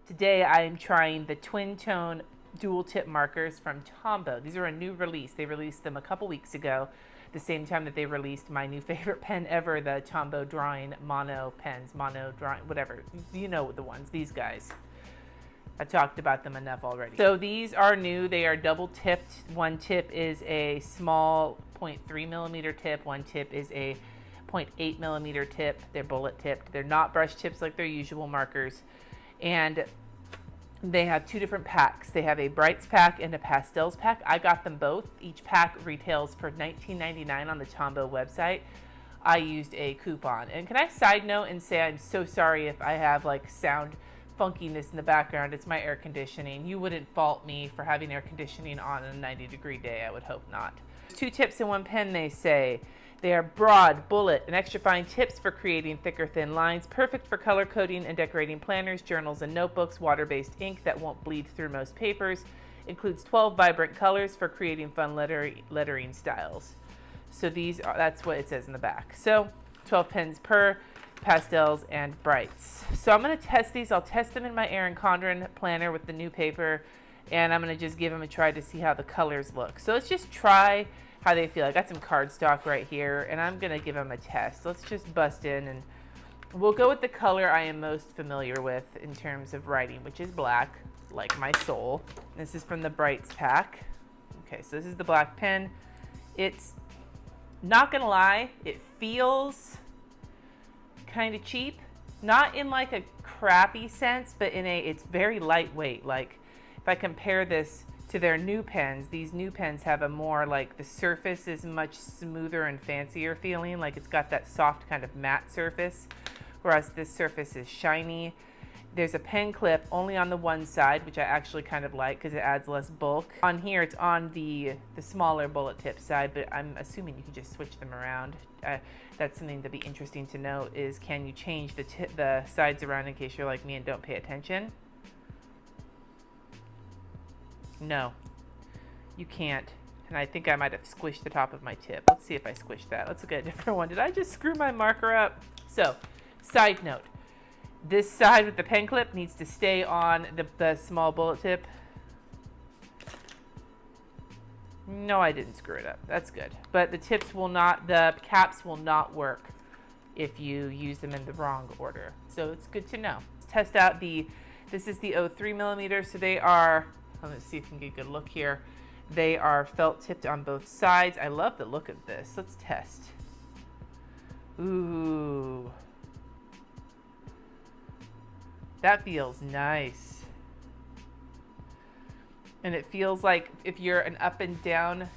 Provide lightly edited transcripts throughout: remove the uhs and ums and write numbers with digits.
Today I am trying the Twintone dual tip markers from Tombow. These are a new release. They released them a couple weeks ago, the same time that they released my new favorite pen ever, the Tombow drawing mono pens, mono drawing, whatever. You know the ones, these guys. I talked about them enough already. So these are new. They are double tipped. One tip is a small 0.3 millimeter tip. One tip is a 0.8 millimeter tip. They're bullet tipped. They're not brush tips like their usual markers. And they have two different packs. They have a brights pack and a pastels pack. I got them both. Each pack retails for $19.99 on the Tombow website. I used a coupon. And can I side note and say I'm so sorry if I have like sound funkiness in the background. It's my air conditioning. You wouldn't fault me for having air conditioning on a 90-degree day. I would hope not. Two tips in one pen, they say. They are broad, bullet, and extra fine tips for creating thicker, thin lines, perfect for color coding and decorating planners, journals, and notebooks. Water-based ink that won't bleed through most papers. Includes 12 vibrant colors for creating fun lettering styles. So that's what it says in the back. So 12 pens per, pastels and brights. So I'm going to test these. I'll test them in my Erin Condren planner with the new paper, and I'm going to just give them a try to see how the colors look. So let's just try how they feel. I got some cardstock right here, and I'm going to give them a test. Let's just bust in, and we'll go with the color I am most familiar with in terms of writing, which is black, like my soul. This is from the Brights pack. Okay, so this is the black pen. It's not going to lie, it feels kind of cheap. Not in like a crappy sense, but it's very lightweight. Like if I compare this to their new pens, these new pens have a more like the surface is much smoother and fancier feeling, like it's got that soft kind of matte surface, whereas this surface is shiny. There's a pen clip only on the one side, which I actually kind of like because it adds less bulk. On here it's on the smaller bullet tip side, but I'm assuming you can just switch them around. That's something that'd be interesting to know, is can you change the sides around in case you're like me and don't pay attention? No, you can't. And I think I might have squished the top of my tip. Let's see if I squished that. Let's look at a different one. Did I just screw my marker up? So, side note. This side with the pen clip needs to stay on the small bullet tip. No, I didn't screw it up. That's good. But the caps will not work if you use them in the wrong order. So it's good to know. Let's test out this is the 0.3 millimeter. So they are, let's see if we can get a good look here. They are felt tipped on both sides. I love the look of this. Let's test. Ooh. That feels nice. And it feels like if you're an up and down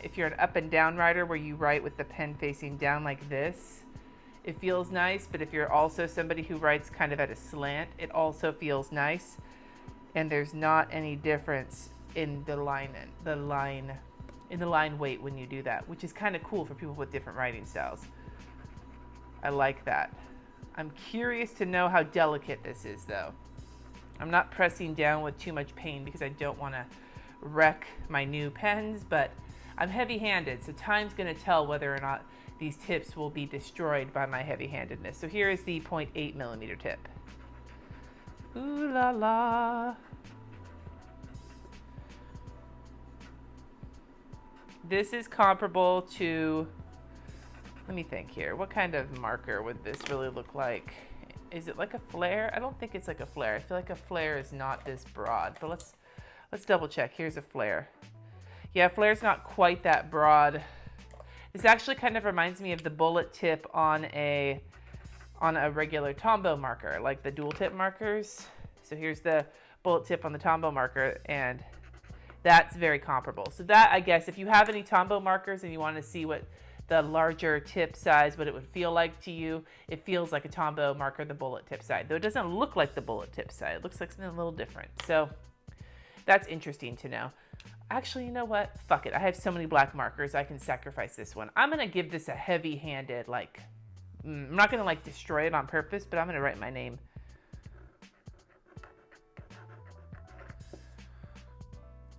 writer where you write with the pen facing down like this, it feels nice. But if you're also somebody who writes kind of at a slant, it also feels nice. And there's not any difference in the line weight when you do that, which is kind of cool for people with different writing styles. I like that. I'm curious to know how delicate this is though. I'm not pressing down with too much pain because I don't want to wreck my new pens, but I'm heavy-handed, so time's going to tell whether or not these tips will be destroyed by my heavy-handedness. So here is the 0.8 millimeter tip. Ooh la la. This is comparable to, let me think here, what kind of marker would this really look like? Is it like a flare? I don't think it's like a flare. I feel like a flare is not this broad, but let's double check. Here's a flare. Yeah, flare's not quite that broad. This actually kind of reminds me of the bullet tip on a regular Tombow marker, like the dual tip markers. So here's the bullet tip on the Tombow marker, and that's very comparable. So that, I guess, if you have any Tombow markers and you want to see what the larger tip size, what it would feel like to you, it feels like a Tombow marker, the bullet tip side. Though it doesn't look like the bullet tip side. It looks like something a little different. So that's interesting to know. Actually, you know what? Fuck it. I have so many black markers. I can sacrifice this one. I'm going to give this a heavy-handed, like, I'm not going to, like, destroy it on purpose, but I'm going to write my name.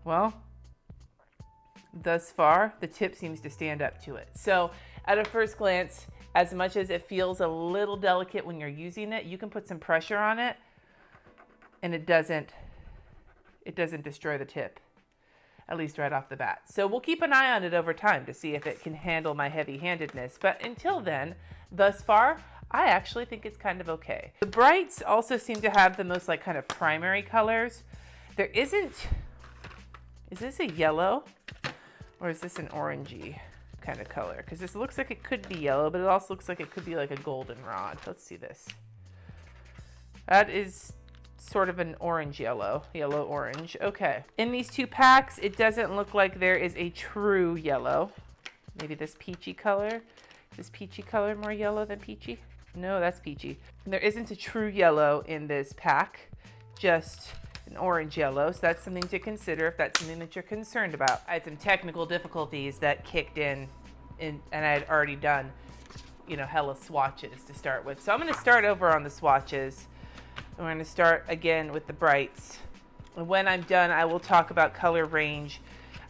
Well, thus far, the tip seems to stand up to it. So at a first glance, as much as it feels a little delicate when you're using it, you can put some pressure on it and it doesn't it doesn't destroy the tip, at least right off the bat. So we'll keep an eye on it over time to see if it can handle my heavy-handedness. But until then, thus far, I actually think it's kind of okay. The brights also seem to have the most like kind of primary colors. There isn't, is this a yellow or is this an orangey kind of color? Because this looks like it could be yellow, but it also looks like it could be like a goldenrod. Let's see this. That is sort of an orange yellow, orange. Okay. In these two packs, it doesn't look like there is a true yellow. Maybe this peachy color. Is this peachy color more yellow than peachy? No, that's peachy. There isn't a true yellow in this pack, just an orange yellow. So that's something to consider if that's something that you're concerned about. I had some technical difficulties that kicked in and I had already done, you know, hella swatches to start with. So I'm going to start over on the swatches. We're going to start again with the brights. And when I'm done, I will talk about color range.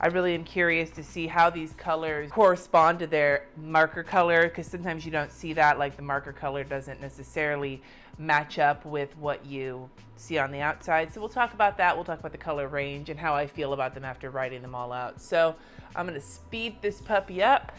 I really am curious to see how these colors correspond to their marker color, because sometimes you don't see that, like the marker color doesn't necessarily match up with what you see on the outside. So we'll talk about that. We'll talk about the color range and how I feel about them after writing them all out. So I'm going to speed this puppy up.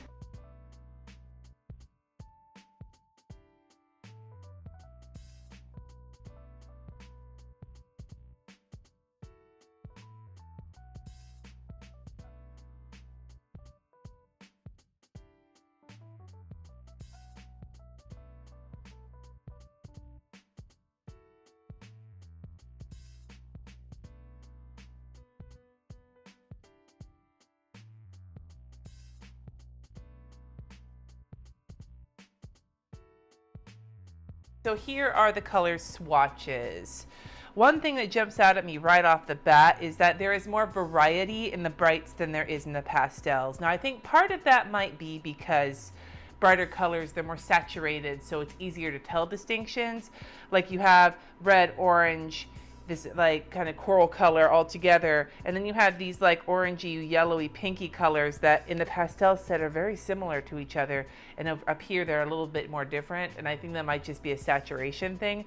So here are the color swatches. One thing that jumps out at me right off the bat is that there is more variety in the brights than there is in the pastels. Now I think part of that might be because brighter colors, they're more saturated, so it's easier to tell distinctions. Like you have red, orange, this like kind of coral color all together, and then you have these like orangey, yellowy, pinky colors that in the pastel set are very similar to each other, and up here they're a little bit more different, and I think that might just be a saturation thing.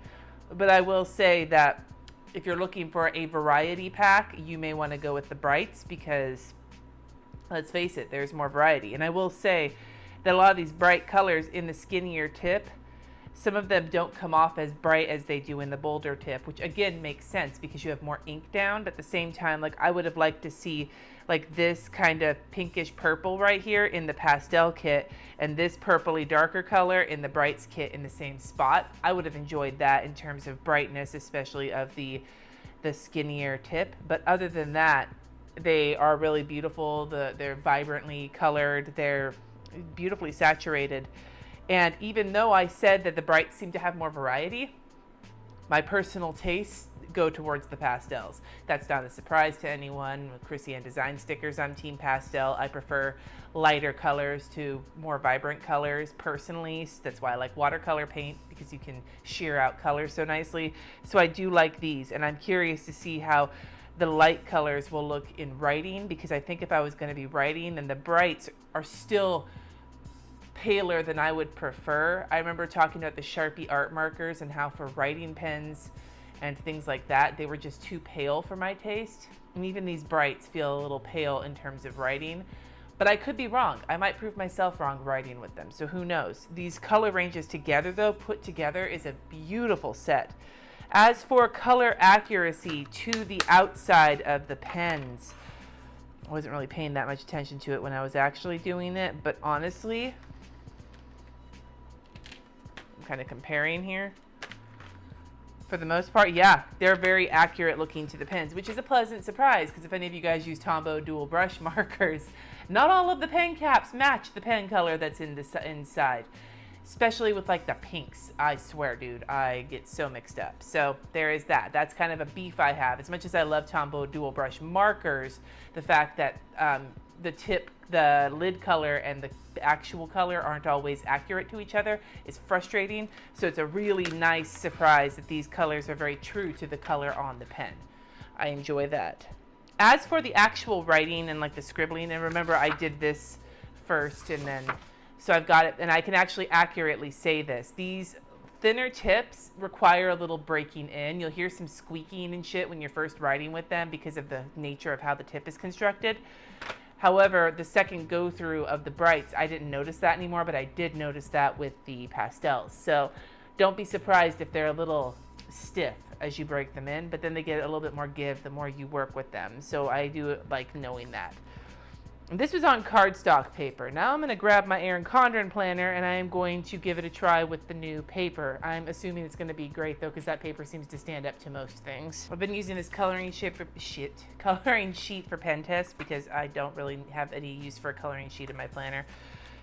But I will say that if you're looking for a variety pack, you may want to go with the brights because, let's face it, there's more variety. And I will say that a lot of these bright colors in the skinnier tip, some of them don't come off as bright as they do in the bolder tip, which again makes sense because you have more ink down. But at the same time, like I would have liked to see like this kind of pinkish purple right here in the pastel kit and this purpley darker color in the brights kit in the same spot. I would have enjoyed that in terms of brightness, especially of the skinnier tip. But other than that, they are really beautiful. They're vibrantly colored. They're beautifully saturated. And even though I said that the brights seem to have more variety, my personal tastes go towards the pastels. That's not a surprise to anyone. With Chrissy Ann Design Stickers, I'm team pastel. I prefer lighter colors to more vibrant colors personally. That's why I like watercolor paint, because you can shear out colors so nicely. So I do like these, and I'm curious to see how the light colors will look in writing, because I think if I was going to be writing, then the brights are still paler than I would prefer. I remember talking about the Sharpie art markers and how for writing pens and things like that, they were just too pale for my taste. And even these brights feel a little pale in terms of writing. But I could be wrong. I might prove myself wrong writing with them, so who knows. These color ranges together, though, put together, is a beautiful set. As for color accuracy to the outside of the pens, I wasn't really paying that much attention to it when I was actually doing it, but honestly, kind of comparing here. For the most part, yeah, they're very accurate looking to the pens, which is a pleasant surprise, because if any of you guys use Tombow dual brush markers, not all of the pen caps match the pen color that's in the inside, especially with like the pinks. I swear, dude, I get so mixed up. So there is that. That's kind of a beef I have. As much as I love Tombow dual brush markers, the fact that the tip, the lid color, and the actual color aren't always accurate to each other is frustrating. So it's a really nice surprise that these colors are very true to the color on the pen. I enjoy that. As for the actual writing and like the scribbling, and remember I did this first and then, so I've got it, and I can actually accurately say this. These Thinner tips require a little breaking in. You'll hear some squeaking and shit when you're first writing with them because of the nature of how the tip is constructed. However, the second go through of the brights, I didn't notice that anymore, but I did notice that with the pastels. So don't be surprised if they're a little stiff as you break them in, but then they get a little bit more give the more you work with them. So I do like knowing that. And this was on cardstock paper. Now I'm going to grab my Erin Condren planner and I am going to give it a try with the new paper. I'm assuming it's going to be great though, because that paper seems to stand up to most things. I've been using this coloring sheet for pen tests because I don't really have any use for a coloring sheet in my planner.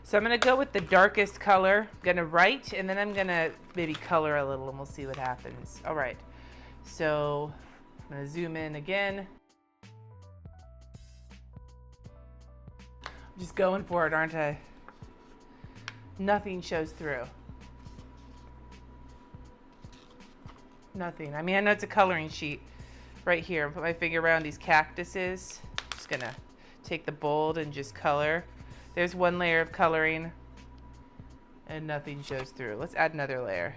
So I'm going to go with the darkest color. I'm going to write and then I'm going to maybe color a little and we'll see what happens. All right. So I'm going to zoom in again. Just going for it, aren't I? Nothing shows through. Nothing. I mean, I know it's a coloring sheet right here. Put my finger around these cactuses. Just gonna take the bold and just color. There's one layer of coloring and nothing shows through. Let's add another layer.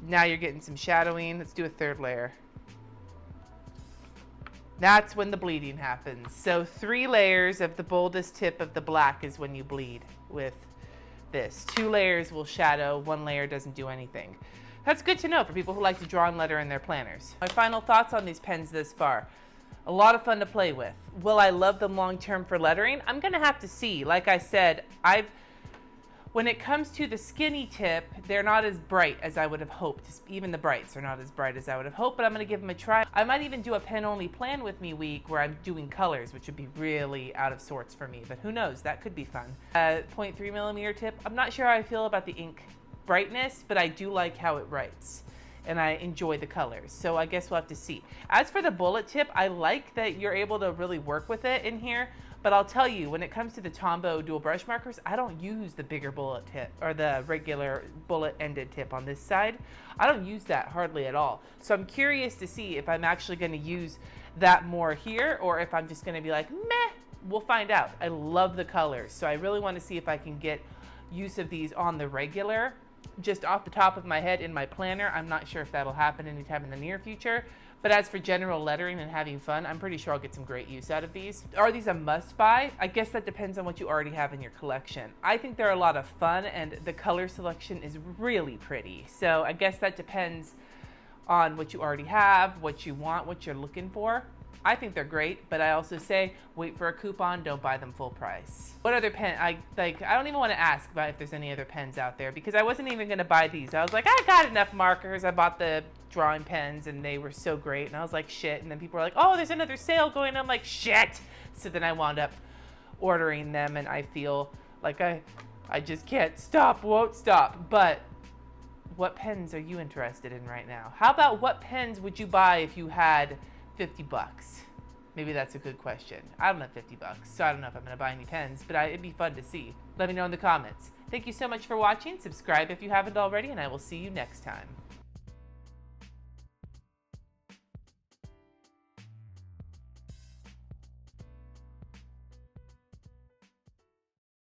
Now you're getting some shadowing. Let's do a third layer. That's when the bleeding happens. So 3 layers of the boldest tip of the black is when you bleed with this. 2 layers will shadow, 1 layer doesn't do anything. That's good to know for people who like to draw and letter in their planners. My final thoughts on these pens this far. A lot of fun to play with. Will I love them long term for lettering? I'm gonna have to see. Like I said, when it comes to the skinny tip, they're not as bright as I would have hoped. Even the brights are not as bright as I would have hoped, but I'm gonna give them a try. I might even do a pen only plan with me week where I'm doing colors, which would be really out of sorts for me, but who knows, that could be fun. 0.3mm tip, I'm not sure how I feel about the ink brightness, but I do like how it writes and I enjoy the colors. So I guess we'll have to see. As for the bullet tip, I like that you're able to really work with it in here. But I'll tell you, when it comes to the Tombow dual brush markers, I don't use the bigger bullet tip or the regular bullet ended tip on this side. I don't use that hardly at all. So I'm curious to see if I'm actually going to use that more here or if I'm just going to be like, meh, we'll find out. I love the colors. So I really want to see if I can get use of these on the regular. Just off the top of my head in my planner, I'm not sure if that'll happen anytime in the near future. But as for general lettering and having fun, I'm pretty sure I'll get some great use out of these. Are these a must-buy? I guess that depends on what you already have in your collection. I think they're a lot of fun and the color selection is really pretty. So I guess that depends on what you already have, what you want, what you're looking for. I think they're great, but I also say wait for a coupon, don't buy them full price. What other pen? I don't even want to ask about if there's any other pens out there because I wasn't even going to buy these. I was like, I got enough markers. I bought the drawing pens and they were so great and I was like, shit. And then people were like, oh, there's another sale going on. I'm like, shit. So then I wound up ordering them and I feel like I just can't stop, won't stop. But what pens are you interested in right now? How about what pens would you buy if you had $50? Maybe that's a good question. I don't have $50, so I don't know if I'm going to buy any pens, but it'd be fun to see. Let me know in the comments. Thank you so much for watching. Subscribe if you haven't already, and I will see you next time.